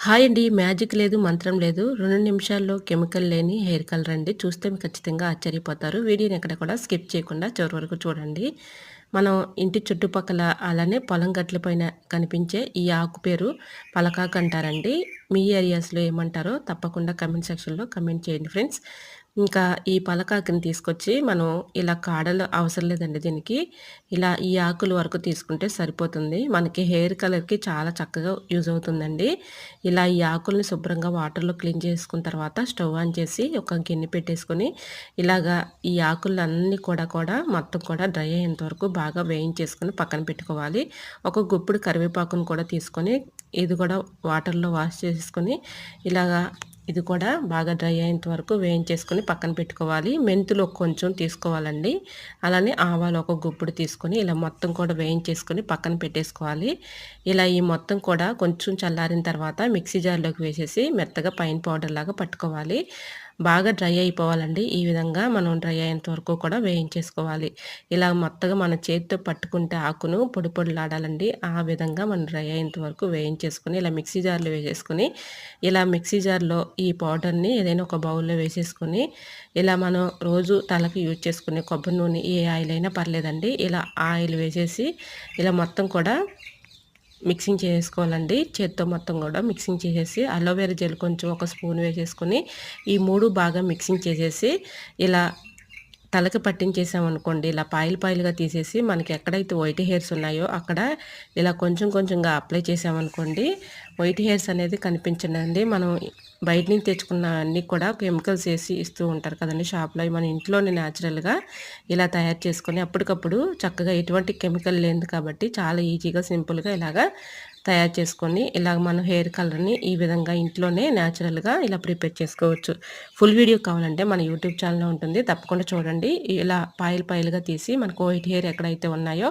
Hi అండి. Magic లేదు, మంత్రం లేదు. 2 నిమిషాల్లో కెమికల్ లేని హెయిర్ కలర్ అండి. చూస్తే మీరు ఖచ్చితంగా ఆశ్చర్యపోతారు. వీడియోని ఎక్కడ కూడా స్కిప్ చేయకుండా చివరి వరకు చూడండి. మనం ఇంటి చుట్టుపక్కల అలానే పొలం గట్ల పైన కనిపించే ఈ ఆకు పేరు పలకాకు అంటారండి. మీ ఏరియాస్‌లో ఏమంటారో తప్పకుండా కామెంట్ సెక్షన్‌లో కామెంట్ చేయండి ఫ్రెండ్స్. ఇంకా ఈ పలకాకుని తీసుకొచ్చి మనం ఇలా కాడలు అవసరం లేదండి దీనికి. ఇలా ఈ ఆకుల వరకు తీసుకుంటే సరిపోతుంది. మనకి హెయిర్ కలర్‌కి చాలా చక్కగా యూజ్ అవుతుందండి. ఇలా ఈ ఆకుల్ని శుభ్రంగా వాటర్‌లో క్లీన్ చేసుకున్న తర్వాత స్టవ్ ఆన్ చేసి ఒక గిన్నె పెట్టేసుకొని, ఇలాగా ఈ ఆకులన్నీ కూడా మొత్తం కూడా డ్రై అయ్యేంత వరకు బాగా వేయించేసుకొని పక్కన పెట్టుకోవాలి. ఒక గుప్పుడు కరివేపాకును కూడా తీసుకొని, ఇది కూడా వాటర్‌లో వాష్ చేసేసుకొని, ఇలాగా ఇది కూడా బాగా డ్రై అయ్యేంత వరకు వేయించేసుకొని పక్కన పెట్టుకోవాలి. మెంతులు కొంచెం తీసుకోవాలండి. అలానే ఆవాలు ఒక గుప్పుడు తీసుకొని ఇలా మొత్తం కూడా వేయించేసుకొని పక్కన పెట్టేసుకోవాలి. ఇలా ఈ మొత్తం కూడా కొంచెం చల్లారిన తర్వాత మిక్సీ జార్‌లోకి వేసేసి మెత్తగా ఫైన్ పౌడర్‌లాగా పట్టుకోవాలి. బాగా డ్రై అయిపోవాలండి. ఈ విధంగా మనం డ్రై అయ్యేంత వరకు కూడా వేయించేసుకోవాలి. ఇలా మొత్తగా మన చేత్తో పట్టుకుంటే ఆకును పొడి పొడిలాడాలండి. ఆ విధంగా మనం డ్రై అయ్యేంత వరకు వేయించేసుకొని ఇలా మిక్సీ జార్‌లో వేసేసుకొని, ఇలా మిక్సీ జార్‌లో ఈ పౌడర్‌ని ఏదైనా ఒక బౌల్‌లో వేసేసుకొని, ఇలా మనం రోజు తలకి యూజ్ చేసుకునే కొబ్బరి నూనె ఏ ఆయిల్ అయినా పర్లేదండి. ఇలా ఆయిల్ వేసేసి ఇలా మొత్తం కూడా మిక్సింగ్ చేసుకోవాలండి. చేత్తో మొత్తం కూడా మిక్సింగ్ చేసేసి అలోవెరా జెల్ కొంచెం ఒక స్పూన్ వేసేసుకొని, ఈ 3 బాగా మిక్సింగ్ చేసేసి ఇలా తలకి పట్టించేసామనుకోండి, ఇలా పాయలు పాయలుగా తీసేసి మనకి ఎక్కడైతే వైట్ హెయిర్స్ ఉన్నాయో అక్కడ ఇలా కొంచెం కొంచెంగా అప్లై చేసామనుకోండి, వైట్ హెయిర్స్ అనేది కనిపించదండి. మనం బయట నుంచి తెచ్చుకున్న అన్నీ కూడా కెమికల్స్ ఏసి ఇస్తూ ఉంటారు కదండీ షాప్‌లో. మన ఇంట్లోనే న్యాచురల్‌గా ఇలా తయారు చేసుకొని అప్పటికప్పుడు చక్కగా ఎటువంటి కెమికల్ లేనిది కాబట్టి చాలా ఈజీగా, సింపుల్‌గా ఇలాగా తయారు చేసుకొని, ఇలాగ మనం హెయిర్ కలర్‌ని ఈ విధంగా ఇంట్లోనే న్యాచురల్‌గా ఇలా ప్రిపేర్ చేసుకోవచ్చు. ఫుల్ వీడియో కావాలంటే మన యూట్యూబ్ ఛానెల్‌లో ఉంటుంది. తప్పకుండా చూడండి. ఇలా పాయలు పాయలుగా తీసి మనకు వైట్ హెయిర్ ఎక్కడైతే ఉన్నాయో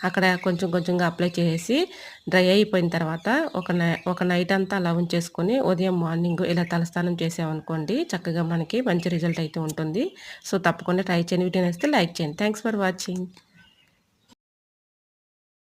అక్కడ కొంచెం కొంచెంగా అప్లై చేసేసి డ్రై అయిపోయిన తర్వాత ఒక నైట్ అంతా అలా ఉంచేసుకొని ఉదయం మార్నింగ్ ఇలా తలస్నానం చేసామనుకోండి చక్కగా మనకి మంచి రిజల్ట్ అయితే ఉంటుంది. సో, తప్పకుండా ట్రై చేయండి. వీడియో నచ్చితే లైక్ చేయండి. Thanks for watching.